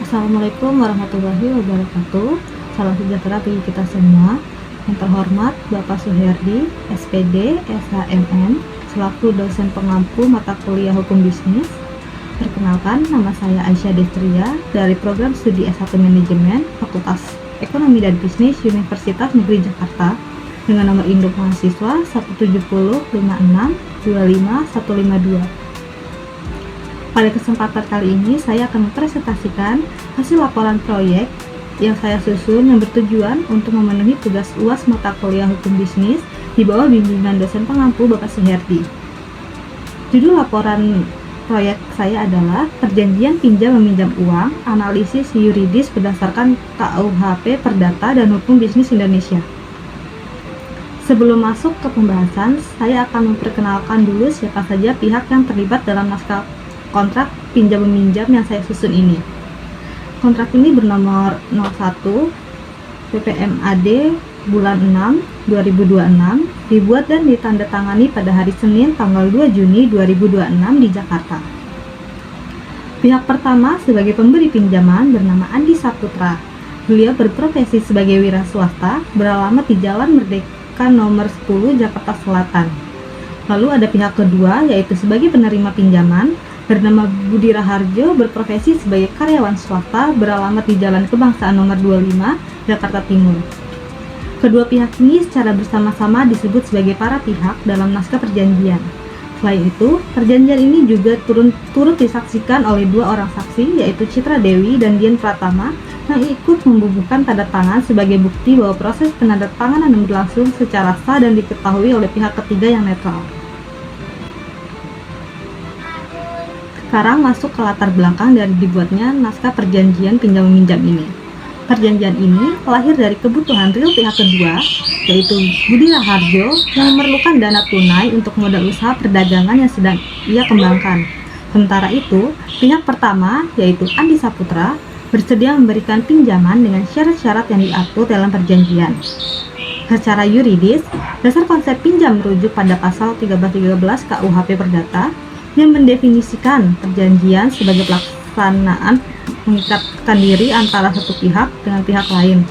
Assalamualaikum warahmatullahi wabarakatuh. Salam sejahtera bagi kita semua. Yang terhormat Bapak Suherdi, SPD, SHMN, selaku dosen pengampu mata kuliah Hukum Bisnis. Perkenalkan, nama saya Aisyah Destria dari Program Studi S1 Manajemen, Fakultas Ekonomi dan Bisnis Universitas Negeri Jakarta dengan nomor induk mahasiswa 17056255152. Pada kesempatan kali ini, saya akan mempresentasikan hasil laporan proyek yang saya susun yang bertujuan untuk memenuhi tugas UAS mata kuliah Hukum Bisnis di bawah bimbingan dosen pengampu Bapak Suherdi. Judul laporan proyek saya adalah Perjanjian Pinjam Meminjam Uang, Analisis Yuridis berdasarkan KUHP Perdata dan Hukum Bisnis Indonesia. Sebelum masuk ke pembahasan, saya akan memperkenalkan dulu siapa saja pihak yang terlibat dalam naskah kontrak pinjam-meminjam yang saya susun ini. Kontrak ini bernomor 01 PPMAD bulan 6 2026, dibuat dan ditandatangani pada hari Senin tanggal 2 Juni 2026 di Jakarta. Pihak pertama sebagai pemberi pinjaman bernama Andi Saputra. Beliau berprofesi sebagai wira swasta, beralamat di Jalan Merdeka nomor 10 Jakarta Selatan. Lalu ada pihak kedua, yaitu sebagai penerima pinjaman, bernama Budi Raharjo, berprofesi sebagai karyawan swasta, beralamat di Jalan Kebangsaan nomor 25, Jakarta Timur. Kedua pihak ini secara bersama-sama disebut sebagai para pihak dalam naskah perjanjian. Selain itu, perjanjian ini juga turut disaksikan oleh dua orang saksi, yaitu Citra Dewi dan Dian Pratama, yang ikut membubuhkan tanda tangan sebagai bukti bahwa proses penandatanganan berlangsung secara sah dan diketahui oleh pihak ketiga yang netral. Sekarang masuk ke latar belakang dari dibuatnya naskah perjanjian pinjam-meminjam ini. Perjanjian ini lahir dari kebutuhan real pihak kedua, yaitu Budi Raharjo yang memerlukan dana tunai untuk modal usaha perdagangan yang sedang ia kembangkan. Sementara itu, pihak pertama, yaitu Andi Saputra, bersedia memberikan pinjaman dengan syarat-syarat yang diatur dalam perjanjian. Secara yuridis, dasar konsep pinjam merujuk pada pasal 1313 KUHP Perdata, yang mendefinisikan perjanjian sebagai pelaksanaan mengikatkan diri antara satu pihak dengan pihak lain,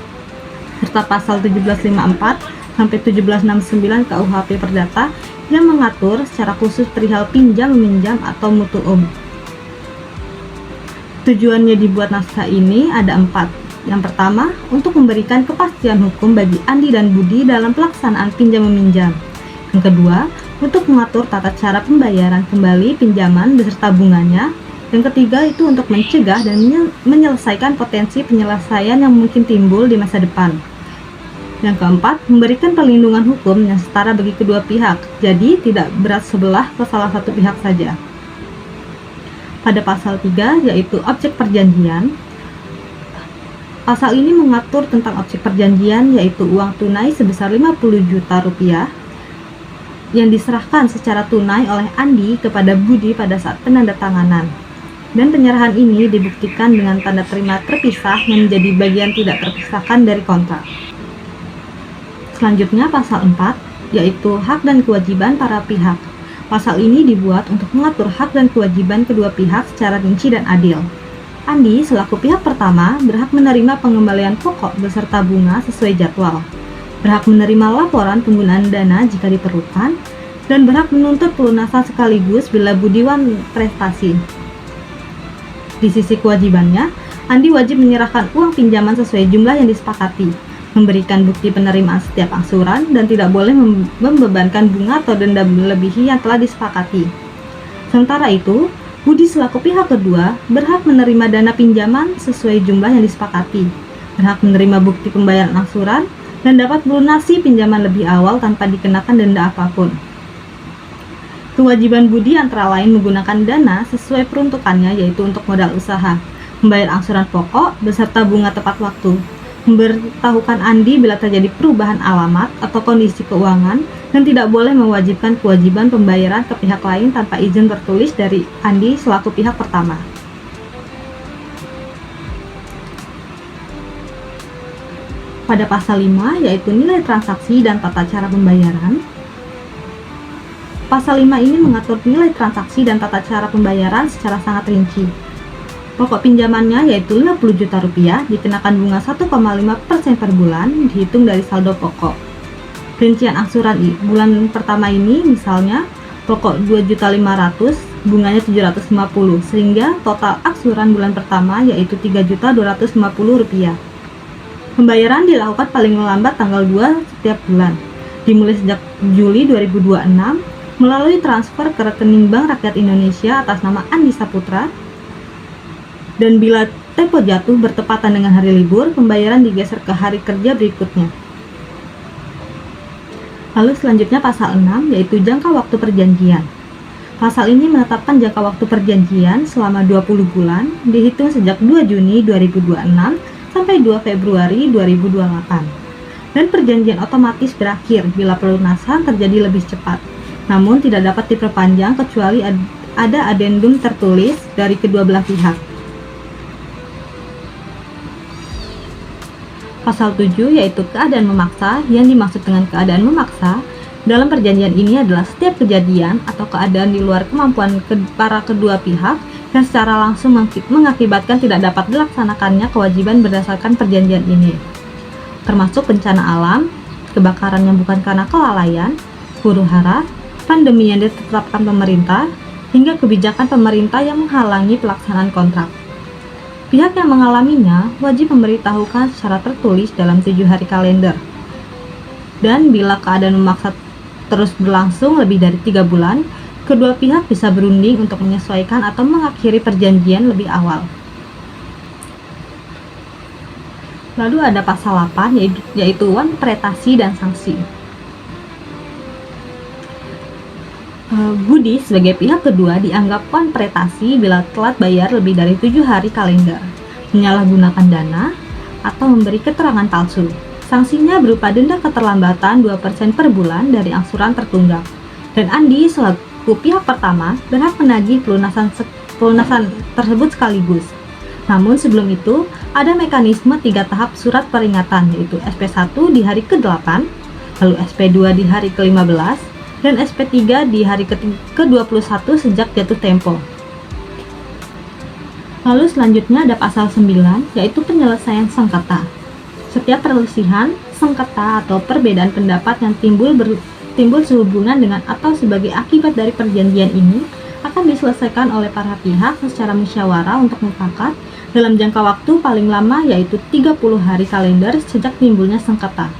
serta pasal 1754 sampai 1769 KUHP Perdata yang mengatur secara khusus perihal pinjam-meminjam atau mutuum. Tujuannya dibuat naskah ini ada 4. Yang pertama, untuk memberikan kepastian hukum bagi Andi dan Budi dalam pelaksanaan pinjam-meminjam. Yang kedua, untuk mengatur tata cara pembayaran kembali pinjaman beserta bunganya. Yang ketiga itu untuk mencegah dan menyelesaikan potensi penyelesaian yang mungkin timbul di masa depan. Yang keempat, memberikan perlindungan hukum yang setara bagi kedua pihak, jadi tidak berat sebelah ke salah satu pihak saja. Pada pasal 3, yaitu objek perjanjian, pasal ini mengatur tentang objek perjanjian, yaitu uang tunai sebesar 50 juta rupiah, yang diserahkan secara tunai oleh Andi kepada Budi pada saat penandatanganan. Dan penyerahan ini dibuktikan dengan tanda terima terpisah yang menjadi bagian tidak terpisahkan dari kontrak. Selanjutnya pasal 4, yaitu hak dan kewajiban para pihak. Pasal ini dibuat untuk mengatur hak dan kewajiban kedua pihak secara rinci dan adil. Andi selaku pihak pertama berhak menerima pengembalian pokok beserta bunga sesuai jadwal, berhak menerima laporan penggunaan dana jika diperlukan, dan berhak menuntut pelunasan sekaligus bila Budiwan prestasi. Di sisi kewajibannya, Andi wajib menyerahkan uang pinjaman sesuai jumlah yang disepakati, memberikan bukti penerimaan setiap angsuran, dan tidak boleh membebankan bunga atau denda melebihi yang telah disepakati. Sementara itu, Budi selaku pihak kedua berhak menerima dana pinjaman sesuai jumlah yang disepakati, berhak menerima bukti pembayaran angsuran, dan dapat melunasi pinjaman lebih awal tanpa dikenakan denda apapun. Kewajiban Budi antara lain menggunakan dana sesuai peruntukannya, yaitu untuk modal usaha, membayar angsuran pokok beserta bunga tepat waktu, memberitahukan Andi bila terjadi perubahan alamat atau kondisi keuangan, dan tidak boleh mewajibkan kewajiban pembayaran ke pihak lain tanpa izin tertulis dari Andi selaku pihak pertama. Pada pasal 5, yaitu nilai transaksi dan tata cara pembayaran. Pasal 5 ini mengatur nilai transaksi dan tata cara pembayaran secara sangat rinci. Pokok pinjamannya yaitu 50 juta rupiah, dikenakan bunga 1,5% per bulan, dihitung dari saldo pokok. Rincian angsuran bulan pertama ini misalnya pokok 2.500.000, bunganya 750, sehingga total angsuran bulan pertama yaitu 3.250.000 rupiah. Pembayaran dilakukan paling lambat tanggal 2 setiap bulan, dimulai sejak Juli 2026 melalui transfer ke rekening Bank Rakyat Indonesia atas nama Andi Saputra. Dan bila tempo jatuh bertepatan dengan hari libur, pembayaran digeser ke hari kerja berikutnya. Lalu selanjutnya pasal 6 yaitu jangka waktu perjanjian. Pasal ini menetapkan jangka waktu perjanjian selama 20 bulan dihitung sejak 2 Juni 2026 sampai 2 Februari 2028. Dan perjanjian otomatis berakhir bila pelunasan terjadi lebih cepat. Namun tidak dapat diperpanjang kecuali ada adendum tertulis dari kedua belah pihak. Pasal 7 yaitu keadaan memaksa. Yang dimaksud dengan keadaan memaksa dalam perjanjian ini adalah setiap kejadian atau keadaan di luar kemampuan para kedua pihak yang secara langsung mengakibatkan tidak dapat dilaksanakannya kewajiban berdasarkan perjanjian ini, termasuk bencana alam, kebakaran yang bukan karena kelalaian, huru-hara, pandemi yang ditetapkan pemerintah, hingga kebijakan pemerintah yang menghalangi pelaksanaan kontrak. Pihak yang mengalaminya wajib memberitahukan secara tertulis dalam 7 hari kalender. Dan bila keadaan memaksa terus berlangsung lebih dari 3 bulan, kedua pihak bisa berunding untuk menyesuaikan atau mengakhiri perjanjian lebih awal. Lalu ada pasal 8 yaitu wanprestasi dan sanksi. Budi sebagai pihak kedua dianggap wanprestasi bila telat bayar lebih dari 7 hari kalender, menyalahgunakan dana, atau memberi keterangan palsu. Sanksinya berupa denda keterlambatan 2% per bulan dari angsuran tertunggak. Dan Andi selaku pihak pertama berhak menagih pelunasan tersebut sekaligus. Namun sebelum itu, ada mekanisme 3 tahap surat peringatan, yaitu SP1 di hari ke-8, lalu SP2 di hari ke-15, dan SP3 di hari ke-21 sejak jatuh tempo. Lalu selanjutnya ada pasal 9, yaitu penyelesaian sengketa. Setiap perselisihan, sengketa atau perbedaan pendapat yang timbul sehubungan dengan atau sebagai akibat dari perjanjian ini akan diselesaikan oleh para pihak secara musyawarah untuk mufakat dalam jangka waktu paling lama yaitu 30 hari kalender sejak timbulnya sengketa.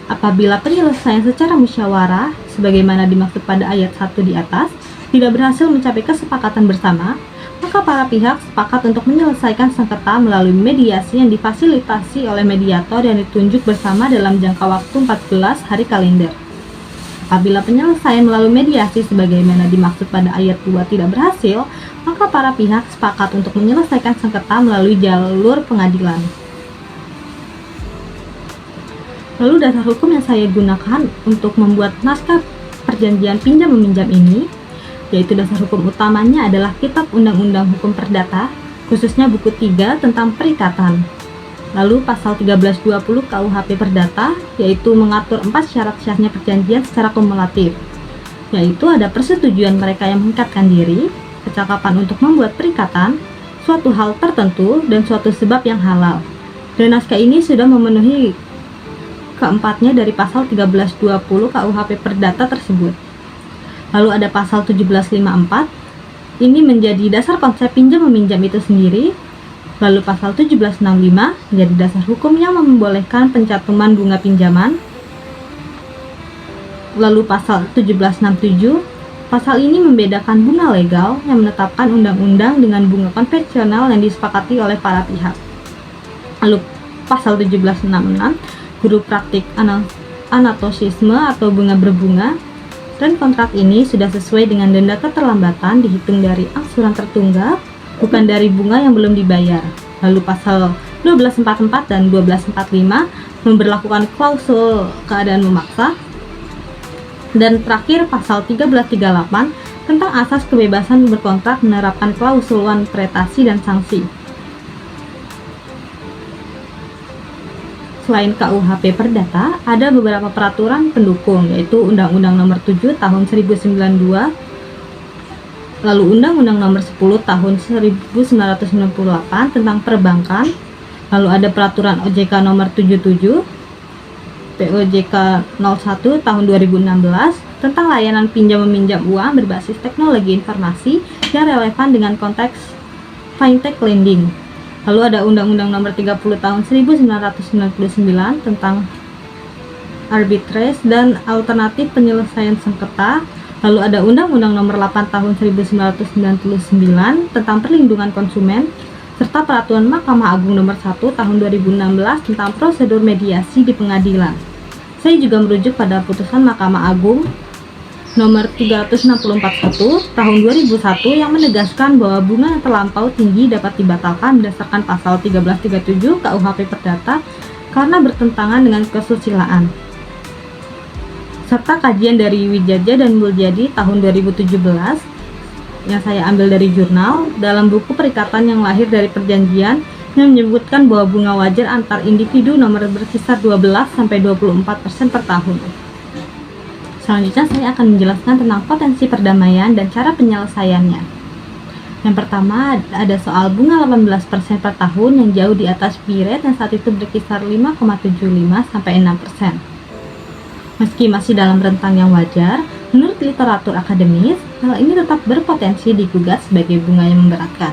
Apabila penyelesaian secara musyawarah, sebagaimana dimaksud pada ayat 1 di atas, tidak berhasil mencapai kesepakatan bersama, maka para pihak sepakat untuk menyelesaikan sengketa melalui mediasi yang difasilitasi oleh mediator yang ditunjuk bersama dalam jangka waktu 14 hari kalender. Apabila penyelesaian melalui mediasi sebagaimana dimaksud pada ayat 2 tidak berhasil, maka para pihak sepakat untuk menyelesaikan sengketa melalui jalur pengadilan. Lalu dasar hukum yang saya gunakan untuk membuat naskah perjanjian pinjam-meminjam ini, yaitu dasar hukum utamanya adalah Kitab Undang-Undang Hukum Perdata, khususnya buku 3 tentang perikatan. Lalu pasal 1320 KUHP Perdata, yaitu mengatur 4 syarat syahnya perjanjian secara kumulatif, yaitu ada persetujuan mereka yang mengikatkan diri, kecakapan untuk membuat perikatan, suatu hal tertentu, dan suatu sebab yang halal. Dan naskah ini sudah memenuhi keempatnya dari pasal 1320 KUHP Perdata tersebut. Lalu ada pasal 1754, ini menjadi dasar konsep pinjam-meminjam itu sendiri. Lalu pasal 1765 menjadi dasar hukum yang membolehkan pencantuman bunga pinjaman. Lalu pasal 1767, pasal ini membedakan bunga legal yang menetapkan undang-undang dengan bunga konvensional yang disepakati oleh para pihak. Lalu pasal 1766, guru praktik anatosisme atau bunga berbunga, dan kontrak ini sudah sesuai dengan denda keterlambatan dihitung dari angsuran tertunggak, bukan dari bunga yang belum dibayar. Lalu pasal 1244 dan 1245 memberlakukan klausul keadaan memaksa. Dan terakhir pasal 1338 tentang asas kebebasan berkontrak menerapkan klausul wanprestasi dan sanksi. Selain KUHP Perdata, ada beberapa peraturan pendukung, yaitu Undang-Undang Nomor 7 Tahun 1092 lalu Undang-Undang Nomor 10 Tahun 1998 tentang perbankan, lalu ada Peraturan OJK Nomor 77, POJK 01 Tahun 2016 tentang layanan pinjam-meminjam uang berbasis teknologi informasi yang relevan dengan konteks fintech lending. Lalu ada Undang-Undang Nomor 30 Tahun 1999 tentang arbitrase dan alternatif penyelesaian sengketa. Lalu ada Undang-Undang Nomor 8 Tahun 1999 tentang perlindungan konsumen, serta Peraturan Mahkamah Agung Nomor 1 Tahun 2016 tentang prosedur mediasi di pengadilan. Saya juga merujuk pada putusan Mahkamah Agung Nomor 3641 Tahun 2001 yang menegaskan bahwa bunga yang terlampau tinggi dapat dibatalkan berdasarkan pasal 1337 KUHP Perdata karena bertentangan dengan kesusilaan. Serta kajian dari Wijaya dan Mulyadi tahun 2017 yang saya ambil dari jurnal dalam buku Perikatan yang Lahir dari Perjanjian yang menyebutkan bahwa bunga wajar antar individu nomor berkisar 12-24% per tahun. Selanjutnya saya akan menjelaskan tentang potensi perdamaian dan cara penyelesaiannya. Yang pertama ada soal bunga 18% per tahun yang jauh di atas bi rate yang saat itu berkisar 5,75-6%. Meski masih dalam rentang yang wajar, menurut literatur akademis, hal ini tetap berpotensi digugat sebagai bunga yang memberatkan.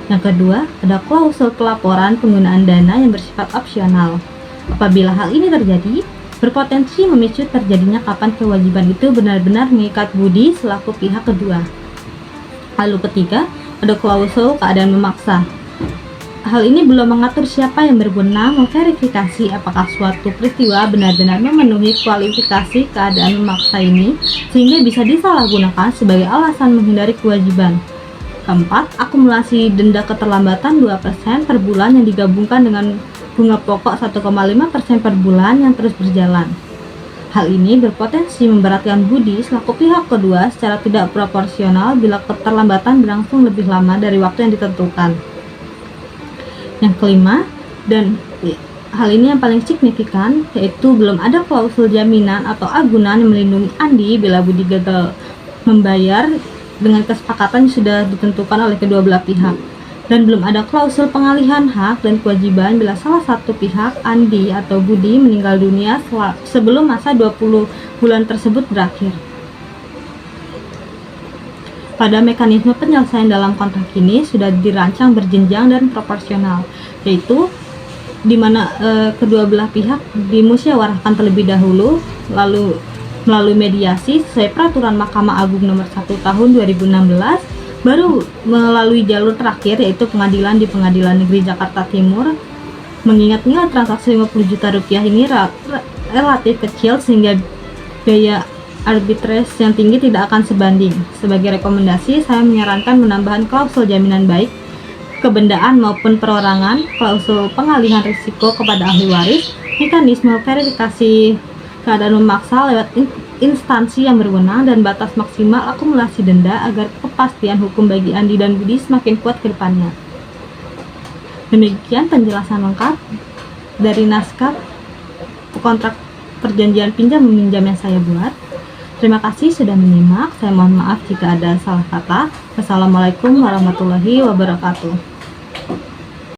Yang kedua, ada klausul pelaporan penggunaan dana yang bersifat opsional. Apabila hal ini terjadi, berpotensi memicu terjadinya kapan kewajiban itu benar-benar mengikat budi selaku pihak kedua. Lalu ketiga, ada klausul keadaan memaksa. Hal ini belum mengatur siapa yang berwenang memverifikasi apakah suatu peristiwa benar-benar memenuhi kualifikasi keadaan memaksa ini sehingga bisa disalahgunakan sebagai alasan menghindari kewajiban. Keempat, akumulasi denda keterlambatan 2% per bulan yang digabungkan dengan bunga pokok 1,5% per bulan yang terus berjalan. Hal ini berpotensi memberatkan budi selaku pihak kedua secara tidak proporsional bila keterlambatan berlangsung lebih lama dari waktu yang ditentukan. Yang kelima, dan hal ini yang paling signifikan, yaitu belum ada klausul jaminan atau agunan yang melindungi Andi bila budi gagal membayar dengan kesepakatan yang sudah ditentukan oleh kedua belah pihak. Dan belum ada klausul pengalihan hak dan kewajiban bila salah satu pihak, Andi atau Budi, meninggal dunia sebelum masa 20 bulan tersebut berakhir. Pada mekanisme penyelesaian dalam kontrak ini sudah dirancang berjenjang dan proporsional, yaitu di mana kedua belah pihak dimusyawarahkan terlebih dahulu, lalu melalui mediasi sesuai Peraturan Mahkamah Agung Nomor 1 Tahun 2016, baru melalui jalur terakhir yaitu pengadilan di Pengadilan Negeri Jakarta Timur. Mengingat nilai transaksi 50 juta rupiah ini relatif kecil sehingga biaya arbitrase yang tinggi tidak akan sebanding. Sebagai rekomendasi, saya menyarankan menambahkan klausul jaminan baik kebendaan maupun perorangan, klausul pengalihan risiko kepada ahli waris, mekanisme verifikasi keadaan memaksa lewat instansi yang berwenang, dan batas maksimal akumulasi denda agar kepastian hukum bagi Andi dan Budi semakin kuat ke depannya. Demikian penjelasan lengkap dari naskah kontrak perjanjian pinjam-meminjam yang saya buat. Terima kasih sudah menyimak. Saya mohon maaf jika ada salah kata. Wassalamualaikum warahmatullahi wabarakatuh.